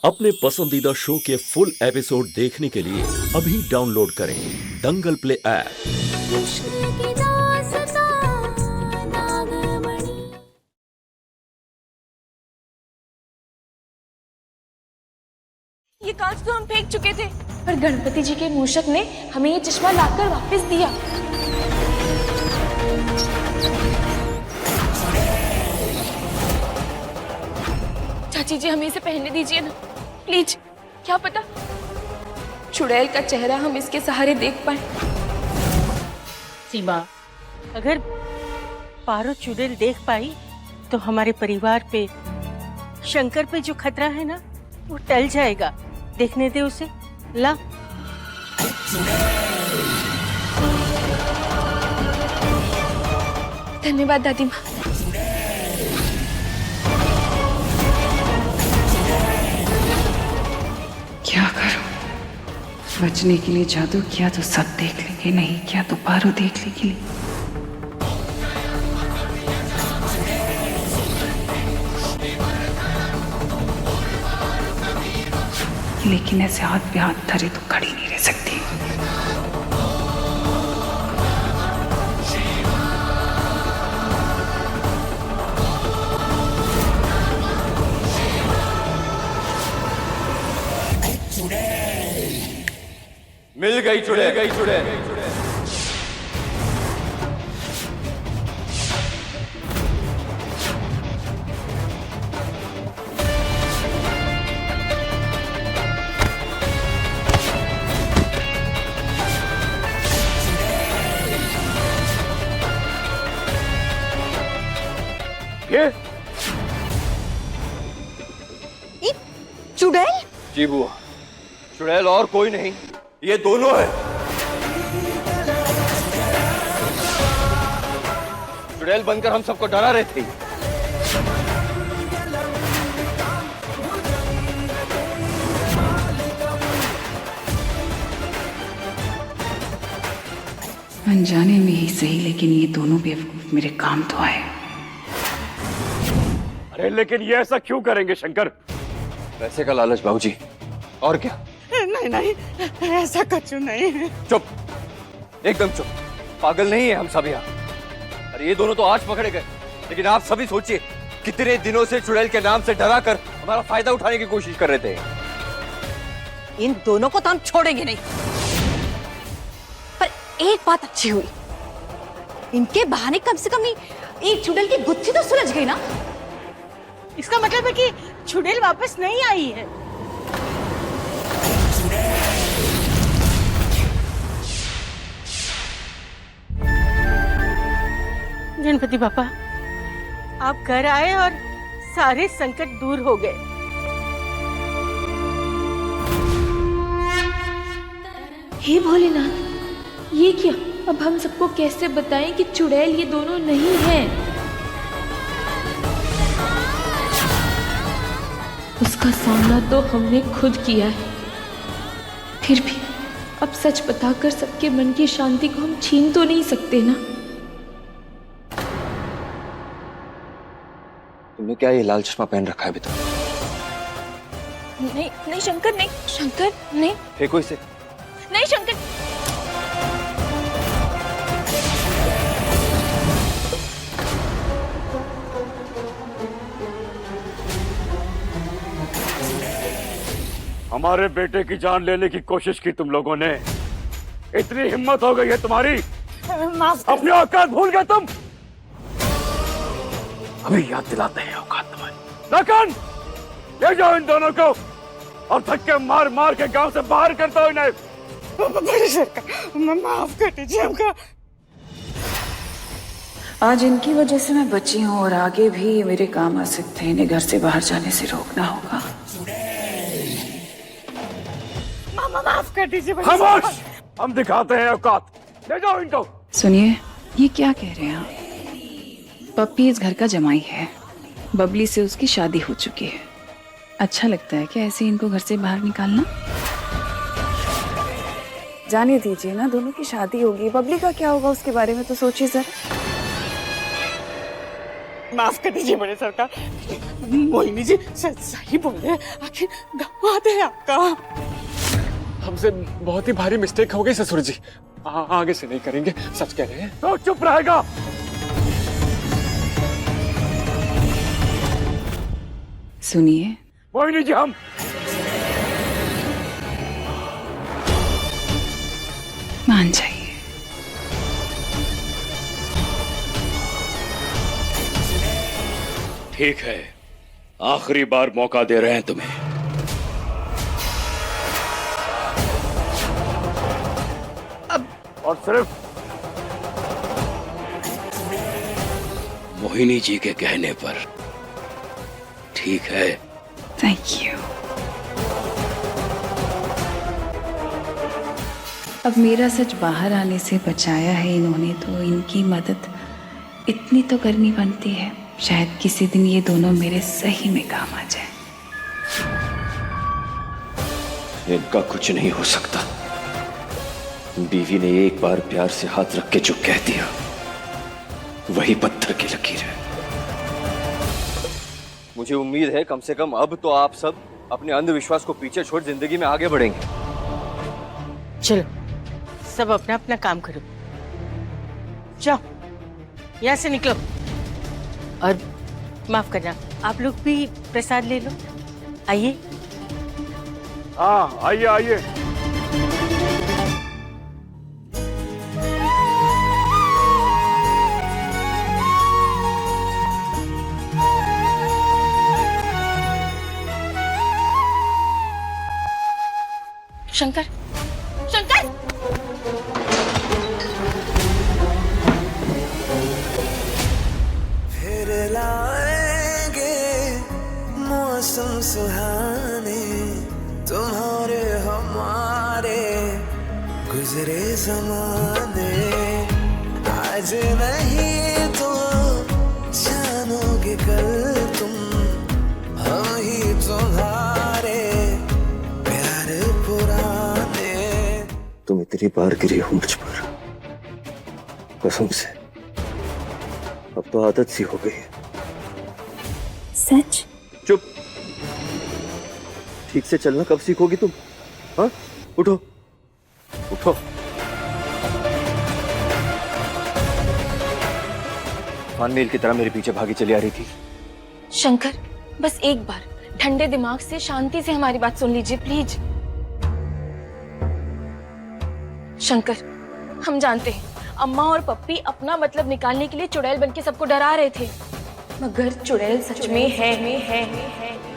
अपने पसंदीदा शो के फुल एपिसोड देखने के लिए अभी डाउनलोड करें दंगल प्ले ऐप। ये कांच तो हम फेंक चुके थे, पर गणपति जी के मूषक ने हमें ये चश्मा लाकर वापस दिया। चाची जी, हमें इसे पहनने दीजिए ना, प्लीज। क्या पता चुड़ैल का चेहरा हम इसके सहारे देख पाए। सीमा, अगर पारो चुड़ैल देख पाई तो हमारे परिवार पे, शंकर पे जो खतरा है ना, वो टल जाएगा। देखने दे उसे। ला। धन्यवाद दादी माँ। क्या करूं? बचने के लिए जादू किया तो सब देख लेंगे, नहीं किया तो पारो देख लेगी। लेकिन ऐसे हाथ पे हाथ धरे तो खड़ी नहीं रह सकती। मिल गई चुड़ैल। ये चुड़ैल? जी बुआ, चुड़ैल और कोई नहीं, ये दोनों है। चुड़ैल बनकर हम सबको डरा रहे थे। अनजाने में ही सही, लेकिन ये दोनों बेवकूफ मेरे काम तो आए। अरे लेकिन ये ऐसा क्यों करेंगे शंकर? पैसे का लालच बाबूजी, और क्या? नहीं, ऐसा कुछ नहीं है। चुप, एकदम चुप। पागल नहीं है हम सब यहाँ। अरे ये दोनों तो आज पकड़े गए, लेकिन आप सभी सोचिए कितने दिनों से चुड़ैल के नाम से डरा कर हमारा फायदा उठाने की कोशिश कर रहे थे। इन दोनों को तो हम छोड़ेंगे नहीं। पर एक बात अच्छी हुई, इनके बहाने कम से कम एक चुड़ैल की गुत्थी तो सुलझ गई ना। इसका मतलब है कि चुड़ैल वापस नहीं आई है। गणपति पापा, आप घर आए और सारे संकट दूर हो गए। हे भोलेनाथ, ये क्या? अब हम सबको कैसे बताएं कि चुड़ैल ये दोनों नहीं हैं? उसका सामना तो हमने खुद किया है, फिर भी अब सच बताकर सबके मन की शांति को हम छीन तो नहीं सकते ना। तुमने क्या ये लाल चश्मा पहन रखा है अभी तक? नहीं नहीं शंकर, नहीं शंकर, नहीं। फेंको इसे। नहीं शंकर। हमारे बेटे की जान लेने की कोशिश की तुम लोगों ने। इतनी हिम्मत हो गई है तुम्हारी? अपनी औकात भूल गए तुम? अभी याद दिलाते हैं औकात तुम्हारी। लखन, ले जाओ इन दोनों को और धक्के मार मार के गांव से बाहर कर दो इन्हें। माफ कर दीजिए हमको। आज इनकी वजह से मैं बची हूँ और आगे भी ये मेरे काम आ सकते हैं। इन्हें घर से बाहर जाने से रोकना होगा। माफ कर दीजिए। खामोश, हम दिखाते हैं औकात। ले जाओ इनको। सुनिए, ये क्या कह रहे हैं आप? पप्पी इस घर का जमाई है। बबली से उसकी शादी हो चुकी है। अच्छा लगता है क्या ऐसे इनको घर से बाहर निकालना? जाने दीजिए ना, दोनों की शादी होगी। बबली का क्या होगा उसके बारे में तो सोचिए जरा। माफ कर दीजिए बड़े सरकार, मोहिनी जी सही बोल रहे हैं, आखिर दामाद है आपका। हमसे बहुत ही भारी मिस्टेक हो गई ससुर जी, आगे से नहीं करेंगे, सच कह रहे हैं। तो चुप रहेगा। सुनिए मोहिनी जी, हम मान जाइए। ठीक है, आखिरी बार मौका दे रहे हैं तुम्हें। और सिर्फ मोहिनी जी के कहने पर। ठीक है। Thank you. अब मेरा सच बाहर आने से बचाया है इन्होंने, तो इनकी मदद इतनी तो करनी बनती है। शायद किसी दिन ये दोनों मेरे सही में काम आ जाए। इनका कुछ नहीं हो सकता। बीवी ने एक बार प्यार से हाथ रख के जो कह दिया, वही पत्थर की लकीर है। मुझे उम्मीद है कम से कम अब तो आप सब अपने अंधविश्वास को पीछे छोड़ जिंदगी में आगे बढ़ेंगे। चलो सब अपना अपना काम करो, जाओ यहाँ से निकलो। और माफ करना, आप लोग भी प्रसाद ले लो। आइए। हाँ, आइए आइए। शंकर, शंकर! फिर लाएंगे मौसम सुहाने, तुम्हारे हमारे गुजरे ज़माने। आज नहीं तो जानोगे कल तुम, हम ही तुम्हारे प्यार पुराने। तुम इतनी बार गिरी हो मुझ पर, कसम से अब तो आदत सी हो गई है। सच? चुप। ठीक से चलना कब सीखोगी तुम? हाँ, उठो उठो। फानमेल की तरह मेरे पीछे भागी चली आ रही थी। शंकर, बस एक बार ठंडे दिमाग से शांति से हमारी बात सुन लीजिए प्लीज। शंकर, हम जानते हैं अम्मा और पप्पी अपना मतलब निकालने के लिए चुड़ैल बनके सबको डरा रहे थे, मगर चुड़ैल सच में है।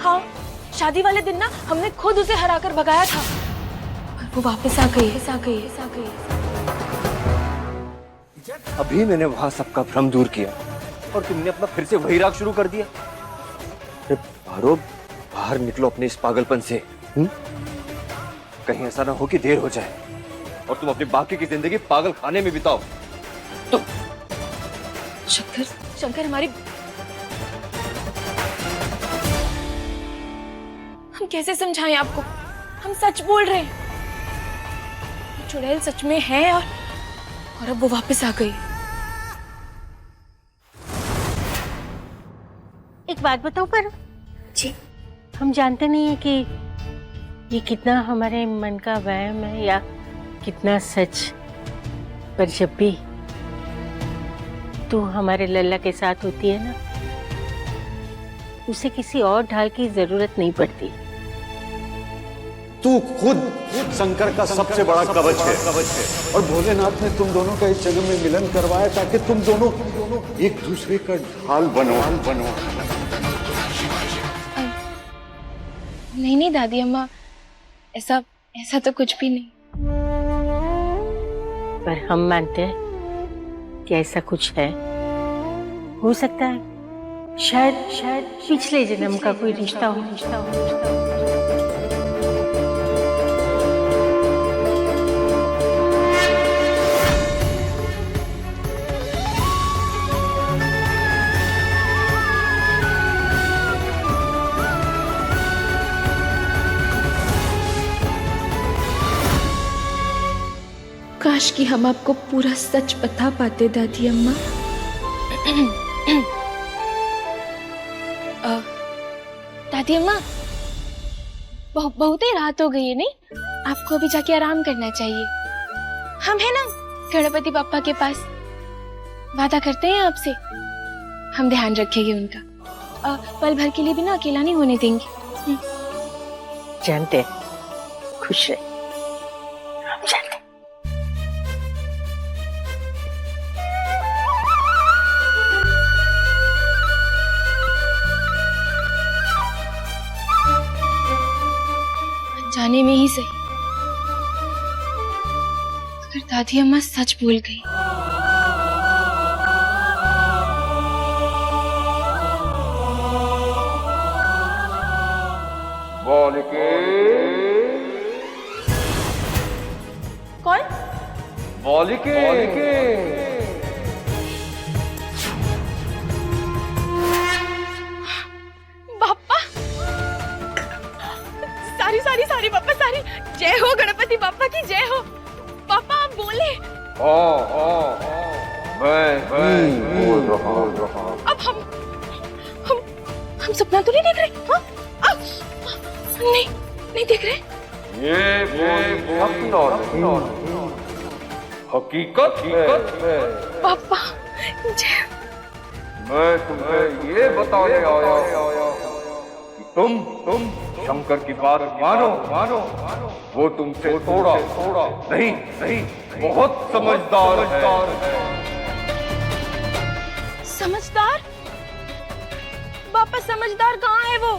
हाँ, शादी वाले दिन ना हमने खुद उसे हराकर भगाया था, पर वो वापस आ गई। अभी मैंने वहां सबका भ्रम दूर किया और तुमने अपना फिर से वही राग शुरू कर दिया। अरे पारो, बाहर निकलो अपने इस पागलपन से। कहीं ऐसा ना हो कि देर हो जाए और तुम अपनी बाकी की जिंदगी पागल खाने में बिताओ। तो शंकर, हमारी हम कैसे समझाएं आपको? हम सच बोल रहे हैं, चुड़ैल सच में है और अब वो वापस आ गई। एक बात बताओ पर जी, हम जानते नहीं है कि ये कितना हमारे मन का वहम है या कितना सच, पर जब भी तू हमारे लल्ला के साथ होती है ना, उसे किसी और ढाल की जरूरत नहीं पड़ती। तू खुद शंकर का सबसे बड़ा कवच है और भोलेनाथ ने तुम दोनों का इस जन्म में मिलन करवाया ताकि तुम दोनों एक दूसरे का ढाल बनो। नहीं दादी अम्मा, ऐसा तो कुछ भी नहीं। पर हम मानते हैं कि ऐसा कुछ है। हो सकता है शायद पिछले जन्म का कोई रिश्ता हो। काश कि हम आपको पूरा सच बता पाते दादी अम्मा। दादी अम्मा, बहुत ही रात हो गई है, नहीं? आपको अभी जाके आराम करना चाहिए। हम है ना गणपति बप्पा के पास, वादा करते हैं आपसे, हम ध्यान रखेंगे उनका। पल भर के लिए भी ना अकेला नहीं होने देंगे। जानते हैं, खुश रहे, हम जानते हैं। जाने में ही सही, अगर दादी अम्मा सच बोल गई कौन? बाप्पा, सारी बाप्पा, सारी जय हो गणपति बाप्पा की जय हो। पापा आप बोले। मैं बोल रहा हूँ। अब हम सपना तो नहीं देख रहे? हाँ? नहीं देख रहे। ये सपना नहीं, हकीकत है। पापा जय। मैं तुम्हें ये बताने आया कि तुम शंकर की बात मानो। वो तुमसे थोड़ा नहीं बहुत समझदार है। समझदार? पापा समझदार कहाँ है वो?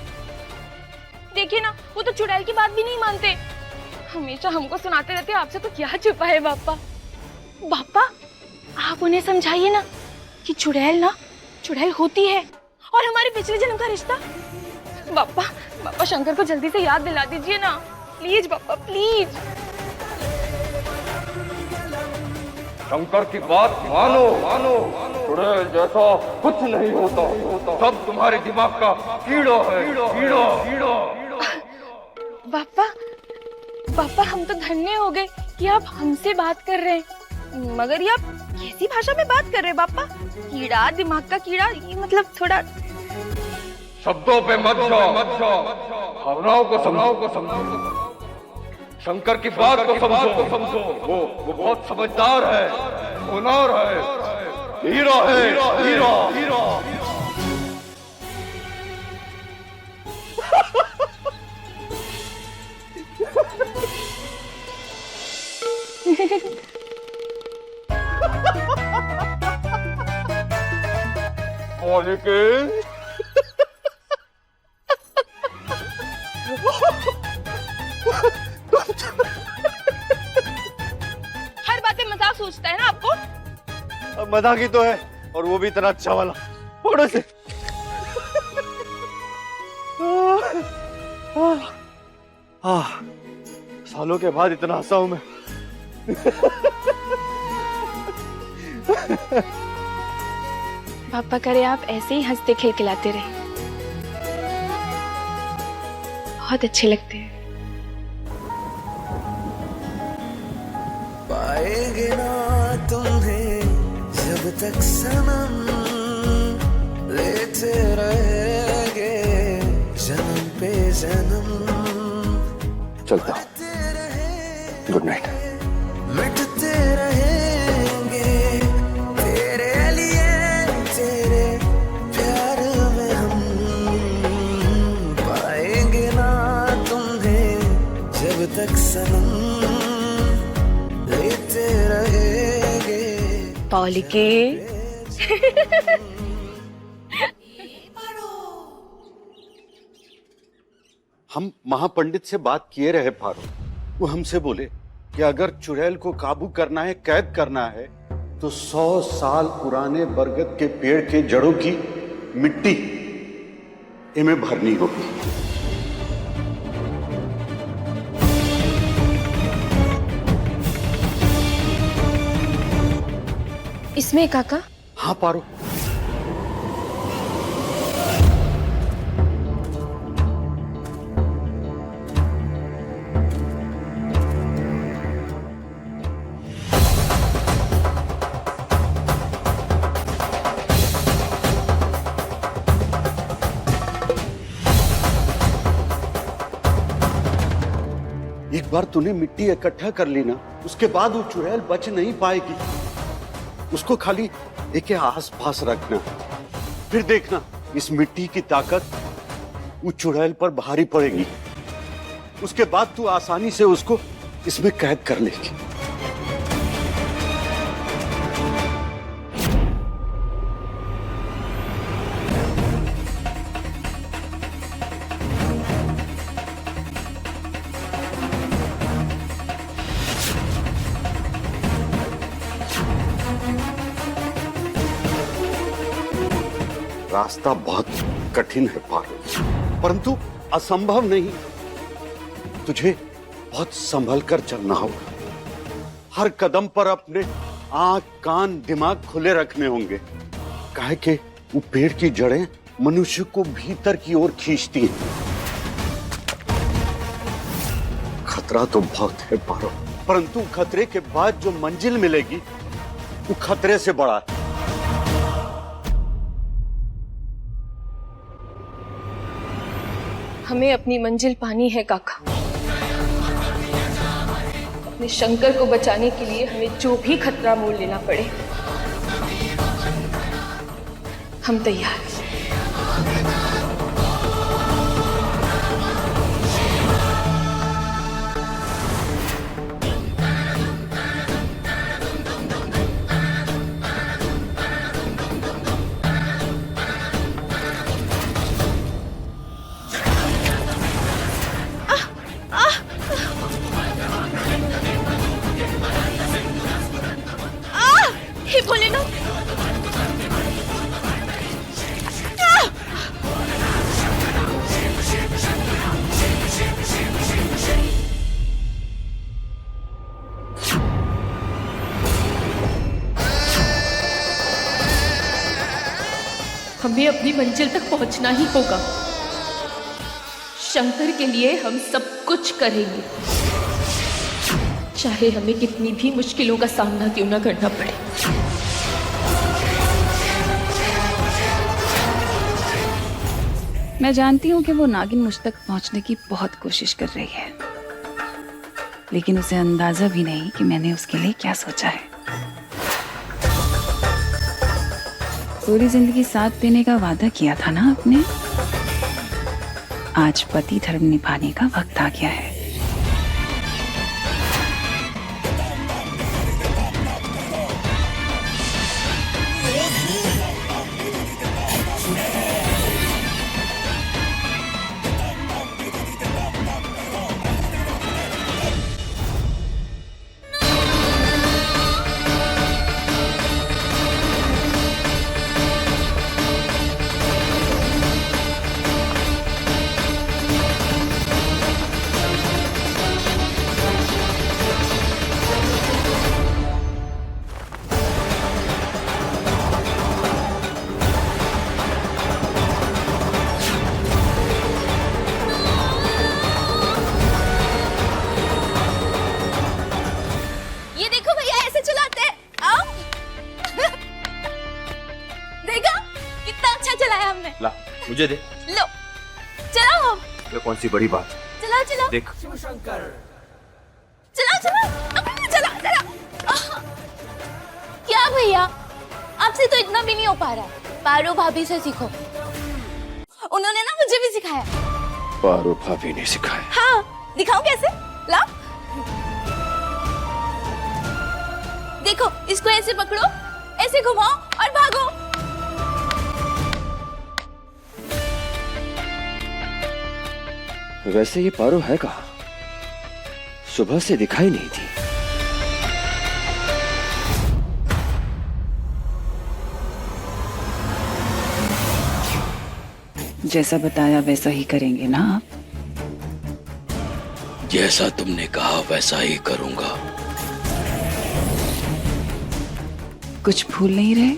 देखिए ना, वो तो चुड़ैल की बात भी नहीं मानते। हमेशा हमको सुनाते रहते, आपसे तो क्या छुपा है बापा। बापा आप उन्हें समझाइए ना कि चुड़ैल होती है और हमारे पिछले जन्म का रिश्ता। बापा शंकर को जल्दी से याद दिला दीजिए ना, प्लीज बापा प्लीज। शंकर की बात मानो। चुड़ैल जैसा कुछ नहीं होता, सब तुम्हारे दिमाग का कीड़ा है। पापा हम तो धन्य हो गए कि आप हमसे बात कर रहे हैं, मगर ये आप कैसी भाषा में बात कर रहे हैं पापा? कीड़ा, दिमाग का कीड़ा, ये मतलब थोड़ा। शब्दों पे मत जाओ, भावनाओं को समझो। शंकर की बात को समझो। वो बहुत समझदार है, होनहार है, हीरा है। हर बात में मजाक सोचता है ना आपको? मजाक ही तो है, और वो भी इतना अच्छा वाला। थोड़े से सालों के बाद इतना हंसा हूं मैं। पापा करे आप ऐसे ही हंसते खिलखिलाते रहे, बहुत अच्छे लगते हैं। पाएंगे ना तुम्हें जब तक सनम, लेते रहेंगे जन्म पे जन्म। चलता, गुड नाइट। मिटते रहेंगे तेरे लिए, तेरे प्यार में हम। पाएंगे ना तुम्हें जब तक सनम, लेते रहेंगे। पौली के हम महापंडित से बात किए रहे फारूक, वो हमसे बोले कि अगर चुड़ैल को काबू करना है, कैद करना है, तो 100 साल पुराने बरगद के पेड़ के जड़ों की मिट्टी इनमें भरनी होगी। इसमें काका? हाँ पारो। एक बार तूने मिट्टी इकट्ठा कर ली ना, उसके बाद वो चुड़ैल बच नहीं पाएगी। उसको खाली एक आस पास रखना, फिर देखना इस मिट्टी की ताकत वो चुड़ैल पर भारी पड़ेगी। उसके बाद तू आसानी से उसको इसमें कैद कर लेगी। रास्ता बहुत कठिन है पारो, परंतु असंभव नहीं। तुझे बहुत संभल कर चलना होगा। हर कदम पर अपने आंख, कान, दिमाग खुले रखने होंगे। काहे कि वो पेड़ की जड़ें मनुष्य को भीतर की ओर खींचती हैं। खतरा तो बहुत है पारो, परंतु खतरे के बाद जो मंजिल मिलेगी वो खतरे से बड़ा है। हमें अपनी मंजिल पानी है काका। अपने शंकर को बचाने के लिए हमें जो भी खतरा मोल लेना पड़े, हम तैयार हैं। हे भोलेनाथ, हमें अपनी मंजिल तक पहुंचना ही होगा। शंकर के लिए हम सब कुछ करेंगे, चाहे हमें कितनी भी मुश्किलों का सामना क्यों ना करना पड़े। मैं जानती हूँ कि वो नागिन मुझ तक पहुंचने की बहुत कोशिश कर रही है, लेकिन उसे अंदाजा भी नहीं कि मैंने उसके लिए क्या सोचा है। पूरी जिंदगी साथ देने का वादा किया था ना आपने, आज पति धर्म निभाने का वक्त आ गया है। ला मुझे दे। लो चलाओ। ये कौन सी बड़ी बात? चलाओ चलाओ। देख चलाओ चलाओ चलाओ चलाओ। क्या भैया, आपसे तो इतना भी नहीं हो पा रहा है। पारो भाभी से सीखो, उन्होंने ना मुझे भी सिखाया। पारो भाभी ने सिखाया? हाँ, दिखाऊं कैसे? ला देखो, इसको ऐसे पकड़ो, ऐसे घुमाओ और भागो। वैसे ये पारो है कहाँ? सुबह से दिखाई नहीं थी। जैसा बताया वैसा ही करेंगे ना आप? जैसा तुमने कहा वैसा ही करूंगा। कुछ भूल नहीं रहे?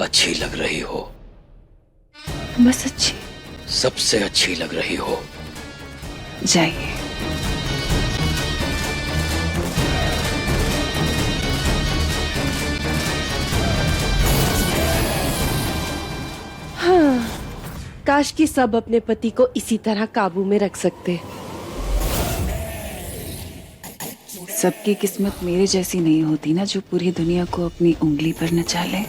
अच्छी लग रही हो, बस अच्छी, सबसे अच्छी लग रही हो। जाइए। काश कि सब अपने पति को इसी तरह काबू में रख सकते। सबकी किस्मत मेरे जैसी नहीं होती ना, जो पूरी दुनिया को अपनी उंगली पर नचा ले।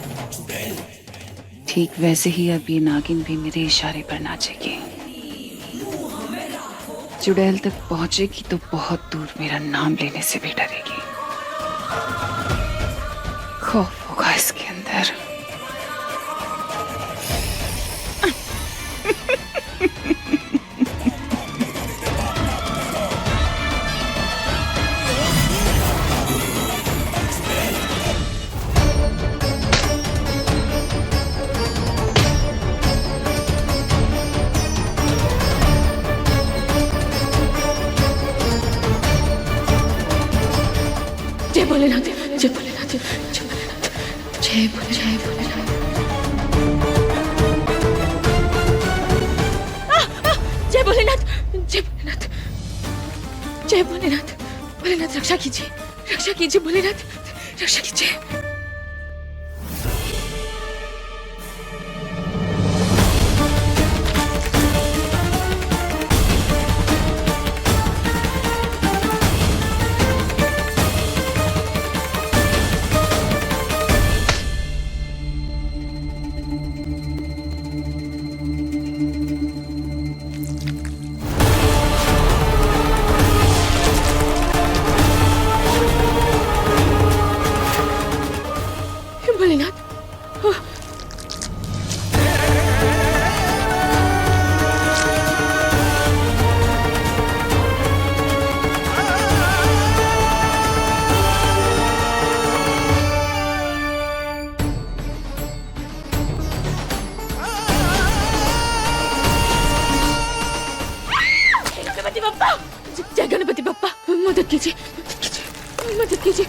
ठीक वैसे ही अब ये नागिन भी मेरे इशारे पर नाचेगी। चुड़ैल तक पहुंचेगी तो बहुत दूर मेरा नाम लेने से भी डरेगी। खौफ होगा इसके अंदर। जय भोलेनाथ, जय भोलेनाथ, जय भोलेनाथ, जय भोलेनाथ। जय भोलेनाथ, जय भोलेनाथ, जय भोलेनाथ। भोलेनाथ रक्षा कीजिए, रक्षा कीजिए भोलेनाथ, रक्षा कीजिए। भोलेनाथ, गणपति बप्पा, जय गणपति बप्पा, मदद कीजिए, मदद कीजिए।